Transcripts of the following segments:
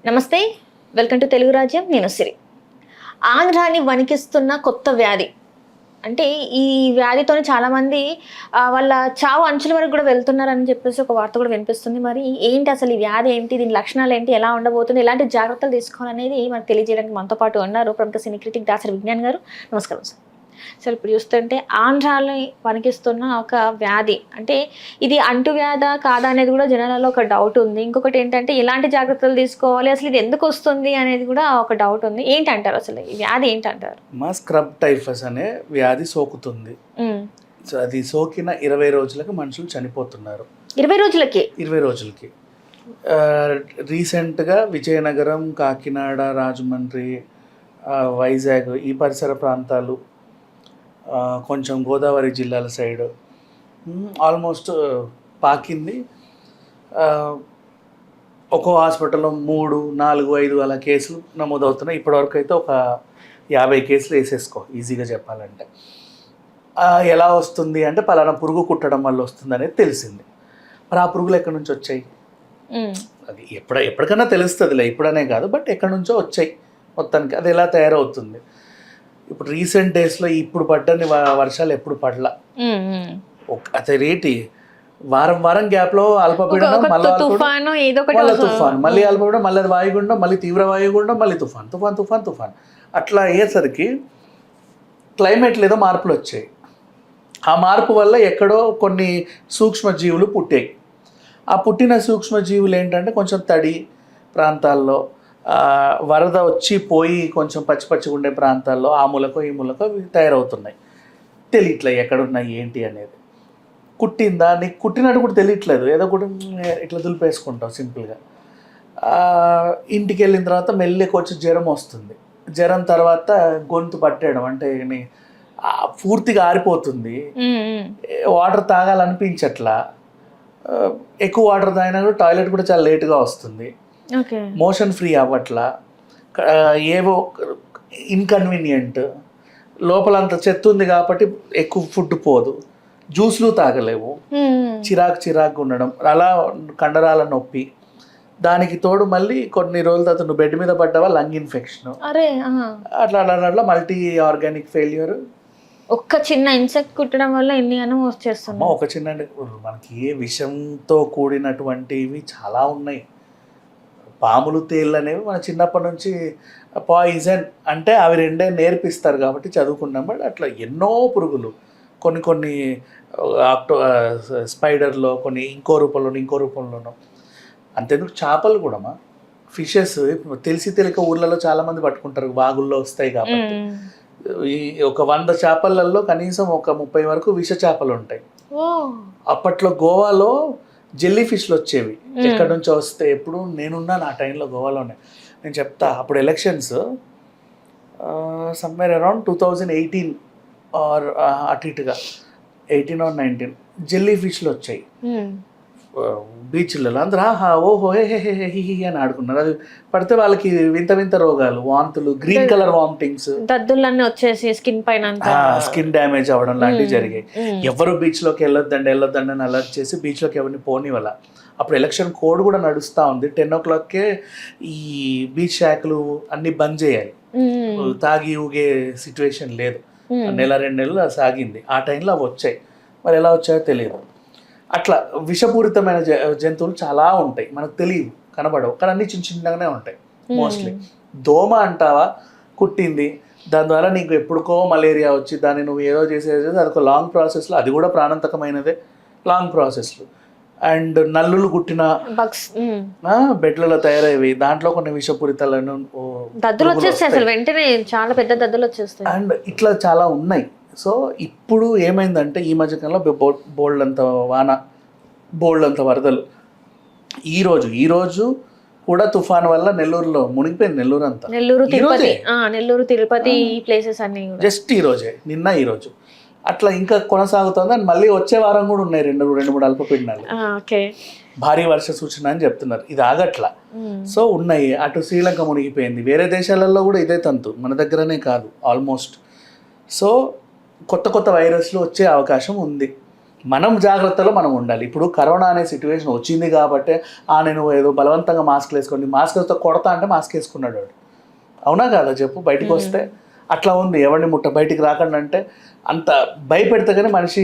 నమస్తే, welcome to Telugu రాజ్యం. నేను సిరి. ఆంధ్రాని వణికిస్తున్న కొత్త వ్యాధి అంటే ఈ వ్యాధితోని చాలామంది వాళ్ళ చావు అంచుల వరకు కూడా వెళ్తున్నారని చెప్పేసి ఒక వార్త కూడా వినిపిస్తుంది. మరి ఏంటి అసలు ఈ వ్యాధి ఏంటి, దీని లక్షణాలు ఏంటి, ఎలా ఉండబోతుంది, ఎలాంటి జాగ్రత్తలు తీసుకోవాలనేది మనకు తెలియజేయడానికి మనతో పాటు ఉన్నారు ప్రముఖ సినీ క్రిటిక్ దాసరి విజ్ఞాన్ గారు. నమస్కారం సార్. సార్, ఇప్పుడు చూస్తుంటే ఆంధ్రాని వణికిస్తున్న ఒక వ్యాధి అంటే ఇది అంటువ్యాధా కాదా అనేది కూడా జనాలలో ఒక డౌట్ ఉంది. ఇంకొకటి ఏంటంటే ఎలాంటి జాగ్రత్తలు తీసుకోవాలి, అసలు ఇది ఎందుకు వస్తుంది అనేది కూడా ఒక డౌట్ ఉంది. ఏంటంటారు అసలు ఈ వ్యాధి ఏంటంటారు? మా స్క్రబ్ టైఫస్ అనే వ్యాధి సోకుతుంది. సో అది సోకిన 20 రోజులకు మనుషులు చనిపోతున్నారు. 20 రోజులకి రీసెంట్గా విజయనగరం, కాకినాడ, రాజమండ్రి, వైజాగ్ ఈ పరిసర ప్రాంతాలు, కొంచెం గోదావరి జిల్లాల సైడ్ ఆల్మోస్ట్ పాకింది. ఒక్కో హాస్పిటల్లో 3, 4, 5 అలా కేసులు నమోదవుతున్నాయి. ఇప్పటివరకు అయితే ఒక 50 కేసులు వేసేసుకో ఈజీగా చెప్పాలంటే. ఎలా వస్తుంది అంటే పలానా పురుగు కుట్టడం వల్ల వస్తుంది అనేది తెలిసింది. మరి ఆ పురుగులు ఎక్కడి నుంచి వచ్చాయి? అది ఎప్పటికైనా తెలుస్తుందిలే, ఇప్పుడనే కాదు, బట్ ఎక్కడి నుంచో వచ్చాయి మొత్తానికి. అది ఎలా తయారవుతుంది? ఇప్పుడు రీసెంట్ డేస్లో ఇప్పుడు పడ్డని వర్షాలు ఎప్పుడు పడలా. అదే రేటి వారం గ్యాప్లో అల్పపీడనం, మళ్ళీ తుఫాన్, మళ్ళీ అల్పపీడనం, మళ్ళీ వాయుగుండం, మళ్ళీ తీవ్ర వాయుగుండం, మళ్ళీ తుఫాన్ అట్లా అయ్యేసరికి క్లైమేట్లో ఏదో మార్పులు వచ్చాయి. ఆ మార్పు వల్ల ఎక్కడో కొన్ని సూక్ష్మజీవులు పుట్టాయి. ఆ పుట్టిన సూక్ష్మజీవులు ఏంటంటే కొంచెం తడి ప్రాంతాల్లో, వరద వచ్చి పోయి కొంచెం పచ్చిగా ఉండే ప్రాంతాల్లో ఆ మూలకో ఈ మూలకో తయారవుతున్నాయి. తెలియట్లేదు ఎక్కడున్నాయి ఏంటి అనేది. కుట్టిందా, నీకు కుట్టినట్టు కూడా తెలియట్లేదు, ఏదో కూడా ఇట్లా దులిపేసుకుంటావు సింపుల్గా. ఇంటికి వెళ్ళిన తర్వాత మెల్లికి వచ్చి జ్వరం వస్తుంది. జ్వరం తర్వాత గొంతు పట్టేయడం, అంటే పూర్తిగా ఆరిపోతుంది. వాటర్ తాగాలనిపించట్లా. ఎక్కువ వాటర్ తాగినా కూడా టాయిలెట్ కూడా చాలా లేట్గా వస్తుంది. మోషన్ ఫ్రీ అవ్వట్లా. ఏవో ఇన్కన్వీనియంట్. లోపలంత చెత్త ఉంది కాబట్టి ఎక్కువ ఫుడ్ పోదు. జ్యూస్లు తాగలేవు. చిరాకు ఉండడం, అలా కండరాల నొప్పి. దానికి తోడు మళ్ళీ కొన్ని రోజుల తర్వాత నువ్వు బెడ్ మీద పడ్డావా, లంగ్ ఇన్ఫెక్షన్, అట్లా మల్టీ ఆర్గానిక్ ఫెయిల్యూర్. ఒక్క చిన్న ఇన్సెక్ట్ కుట్టడం వల్ల ఎన్ని అను వచ్చేస్తున్నాయి. ఒక చిన్న, మనకి ఏ విషంతో కూడినటువంటివి చాలా ఉన్నాయి. పాములు, తేళ్ళు అనేవి మన చిన్నప్పటి నుంచి పాయిజన్ అంటే అవి రెండే నేర్పిస్తారు కాబట్టి చదువుకున్నాం. బట్ అట్లా ఎన్నో పురుగులు, కొన్ని స్పైడర్లో, కొన్ని ఇంకో రూపంలోనో. అంతేందుకు చేపలు కూడా, ఫిషెస్ తెలియక ఊర్లలో చాలామంది పట్టుకుంటారు, వాగుల్లో వస్తాయి కాబట్టి. ఈ ఒక 100 చేపలలో కనీసం ఒక 30 వరకు విష చేపలు ఉంటాయి. అప్పట్లో గోవాలో జెల్లీ ఫిష్లు వచ్చేవి ఎక్కడి నుంచో వస్తే. ఎప్పుడు నేనున్నాను ఆ టైంలో గోవాలోనే, నేను చెప్తా. అప్పుడు ఎలక్షన్స్ సమ్వేర్ అరౌండ్ 2018 ఆర్ అటు ఇటుగా 18 or 19 జెల్లీ ఫిష్లు వచ్చాయి బీచ్లలో. అందరూ ఓహో హే అని ఆడుకున్నారు. అది పడితే వాళ్ళకి వింత రోగాలు, వాంతులు, గ్రీన్ కలర్ వామిటింగ్స్, దద్దులన్నీ వచ్చేసి స్కిన్ పైన స్కిన్ డ్యామేజ్ అవ్వడం లాంటివి జరిగాయి. ఎవరు బీచ్లోకి వెళ్ళొద్దండి అని అలర్ట్ చేసి బీచ్లోకి ఎవరిని పోనివ్వాల. అప్పుడు ఎలక్షన్ కోడ్ కూడా నడుస్తూ ఉంది. 10 o'clockకే ఈ బీచ్ శాఖలు అన్ని బంద్ చేయాలి. తాగి ఊగే సిచ్యువేషన్ లేదు. 1-2 నెలలు సాగింది. ఆ టైంలో అవి వచ్చాయి. మరి ఎలా వచ్చాయో తెలియదు. అట్లా విషపూరితమైన జంతువులు చాలా ఉంటాయి, మనకు తెలియవు, కనబడవు, కానీ అన్ని చిన్నగానే ఉంటాయి మోస్ట్లీ. దోమ అంటావా, కుట్టింది, దాని ద్వారా నీకు ఎప్పుడుకో మలేరియా వచ్చి దాన్ని నువ్వు ఏదో చేసేది, అదొక లాంగ్ ప్రాసెస్లో, అది కూడా ప్రాణాంతకమైనదే, లాంగ్ ప్రాసెస్లో. అండ్ నల్లులు కుట్టిన బెడ్లలో తయారయ్యేవి, దాంట్లో కొన్ని విషపూరితలను దద్దులు వచ్చేస్తాయి వెంటనే, చాలా పెద్ద దద్దులు వచ్చేస్తాయి. అండ్ ఇట్లా చాలా ఉన్నాయి. సో ఇప్పుడు ఏమైందంటే ఈ మధ్యకాలంలో బోల్డ్ అంత వాన, బోల్డ్ అంత వరదలు. ఈరోజు కూడా తుఫాన్ వల్ల నెల్లూరులో మునిగిపోయింది. నెల్లూరు అంతా, నెల్లూరు తిరుపతి ప్లేసెస్ అన్ని జస్ట్ ఈరోజు అట్లా ఇంకా కొనసాగుతుంది. అని మళ్ళీ వచ్చే వారం కూడా ఉన్నాయి 2-3 అల్పపీడనాలు. భారీ వర్ష సూచన అని చెప్తున్నారు. ఇది ఆగట్లా. సో ఉన్నాయి. అటు శ్రీలంక మునిగిపోయింది. వేరే దేశాలలో కూడా ఇదే తంతు, మన దగ్గరనే కాదు ఆల్మోస్ట్. సో కొత్త వైరస్లు వచ్చే అవకాశం ఉంది. మనం జాగ్రత్తలో మనం ఉండాలి. ఇప్పుడు కరోనా అనే సిచ్యువేషన్ వచ్చింది కాబట్టి నేను ఏదో బలవంతంగా మాస్క్ వేసుకోండి, మాస్క్తో కొడతా అంటే మాస్క్ వేసుకున్నాడు వాడు. అవునా కాదా చెప్పు? బయటకు వస్తే అట్లా ఉంది. ఎవరిని బయటికి రాకండి అంటే అంత భయపెడితే కానీ మనిషి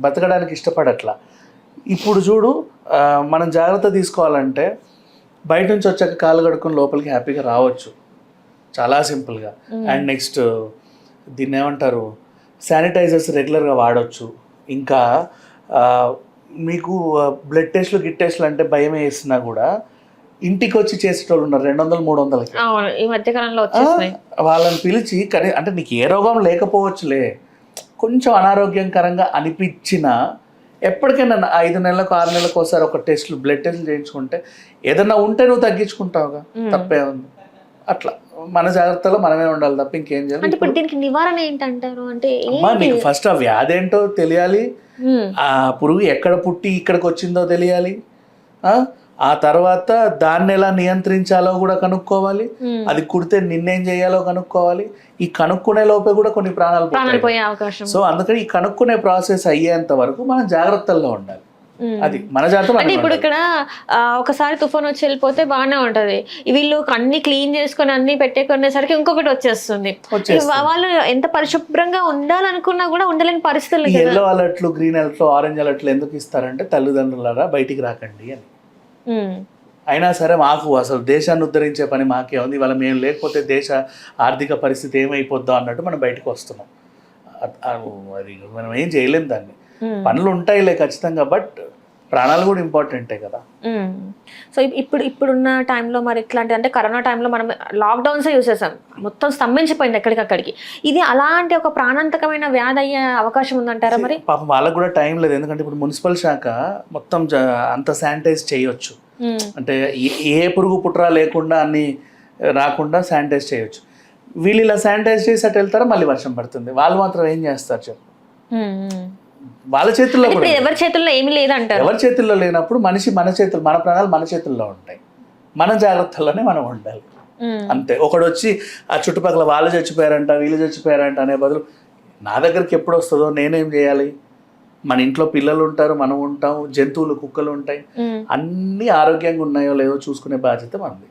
బతకడానికి ఇష్టపడట్లా. ఇప్పుడు చూడు, మనం జాగ్రత్త తీసుకోవాలంటే బయట నుంచి వచ్చాక కాళ్ళు కడుక్కొని లోపలికి హ్యాపీగా రావచ్చు, చాలా సింపుల్గా. అండ్ నెక్స్ట్ దీన్ని ఏమంటారు, శానిటైజర్స్ రెగ్యులర్గా వాడవచ్చు. ఇంకా మీకు బ్లడ్ టెస్ట్లు గిట్ టెస్ట్లు అంటే భయం వేసినా కూడా ఇంటికి వచ్చి చేసేటోళ్ళు ఉన్నారు 200-300కి. ఈ మధ్యకాలంలో వచ్చేసినాయి. వాళ్ళని పిలిచి అంటే నీకు ఏ రోగం లేకపోవచ్చులే, కొంచెం అనారోగ్యకరంగా అనిపించినా ఎప్పటికైనా 5 నెలలకు 6 నెలలకు ఒకసారి ఒక టెస్ట్లు బ్లడ్ టెస్ట్లు చేయించుకుంటే ఏదన్నా ఉంటే నువ్వు తగ్గించుకుంటావుగా, తప్పే ఉంది. అట్లా మన జాగ్రత్తలో మనమే ఉండాలి తప్ప ఇంకేం చేయాలి. అంటే ఇప్పుడు దీనికి నివారణ ఏంటంటారు? అంటే నీకు ఫస్ట్ ఆ వ్యాధి ఏంటో తెలియాలి, ఆ పురుగు ఎక్కడ పుట్టి ఇక్కడికి వచ్చిందో తెలియాలి, ఆ తర్వాత దాన్ని ఎలా నియంత్రించాలో కూడా కనుక్కోవాలి, అది కుడితే నిన్నేం చేయాలో కనుక్కోవాలి. ఈ కనుక్కునే లోపే కూడా కొన్ని ప్రాణాలు పోయే అవకాశం. సో అందుకని ఈ కనుక్కునే ప్రాసెస్ అయ్యేంత వరకు మనం జాగ్రత్తల్లో ఉండాలి. అది మన జాగ్రత్త. అంటే ఇప్పుడు ఇక్కడ ఒకసారి తుఫాన్ వచ్చి వెళ్ళిపోతే బాగానే ఉంటది, వీళ్ళు అన్ని క్లీన్ చేసుకొని అన్ని పెట్టేకొనేసరికి ఇంకొకటి వచ్చేస్తుంది. వాళ్ళు ఎంత పరిశుభ్రంగా ఉండాలనుకున్నా కూడా ఉండలేని పరిస్థితులు. ఎల్లో అలర్ట్లు, గ్రీన్ అలర్ట్లు, ఆరెంజ్ అలర్ట్లు ఎందుకు ఇస్తారంటే తల్లిదండ్రులారా బయటికి రాకండి అని. అయినా సరే మాకు అసలు దేశాన్ని ఉద్ధరించే పని మాకే ఉంది, ఇవాళ మేము లేకపోతే దేశ ఆర్థిక పరిస్థితి ఏమైపోద్దాం అన్నట్టు మనం బయటకు వస్తున్నాం. అది మనం ఏం చేయలేం దాన్ని. పనులు ఉంటాయిలే ఖచ్చితంగా, బట్ ప్రాణాలు కూడా ఇంపార్టెంటే కదా. సో ఇప్పుడున్న టైంలో మరి ఇట్లాంటి అంటే కరోనా టైంలో మనం లాక్డౌన్స్ యూస్ చేసాం, మొత్తం స్తంభించిపోయింది ఎక్కడికక్కడికి. ఇది అలాంటి ఒక ప్రాణాంతకమైన వ్యాధి అయ్యే అవకాశం ఉందంటారా? మరి పాపం వాళ్ళకు కూడా టైం లేదు, ఎందుకంటే ఇప్పుడు మున్సిపల్ శాఖ మొత్తం అంత శానిటైజ్ చేయొచ్చు. అంటే ఏ పురుగు పుట్రా లేకుండా అన్ని రాకుండా శానిటైజ్ చేయొచ్చు. వీళ్ళు ఇలా శానిటైజ్ చేసి అటు వెళ్తారా, మళ్ళీ వర్షం పడుతుంది, వాళ్ళు మాత్రం ఏం చేస్తారు చెప్పు? వాళ్ళ చేతుల్లో కూడా, ఎవరి చేతుల్లో ఏమీ లేదంటారు. ఎవరి చేతుల్లో లేనప్పుడు మన ప్రాణాలు మన చేతుల్లో ఉంటాయి, మన జాగ్రత్తల్లోనే మనం ఉండాలి అంతే. ఒకడు వచ్చి ఆ చుట్టుపక్కల వాళ్ళు చచ్చిపోయారంట వీళ్ళు చచ్చిపోయారంట అనే బదులు నా దగ్గరికి ఎప్పుడు వస్తుందో నేనేం చేయాలి? మన ఇంట్లో పిల్లలు ఉంటారు, మనం ఉంటాం, జంతువులు కుక్కలు ఉంటాయి, అన్నీ ఆరోగ్యంగా ఉన్నాయో లేదో చూసుకునే బాధ్యత మనది.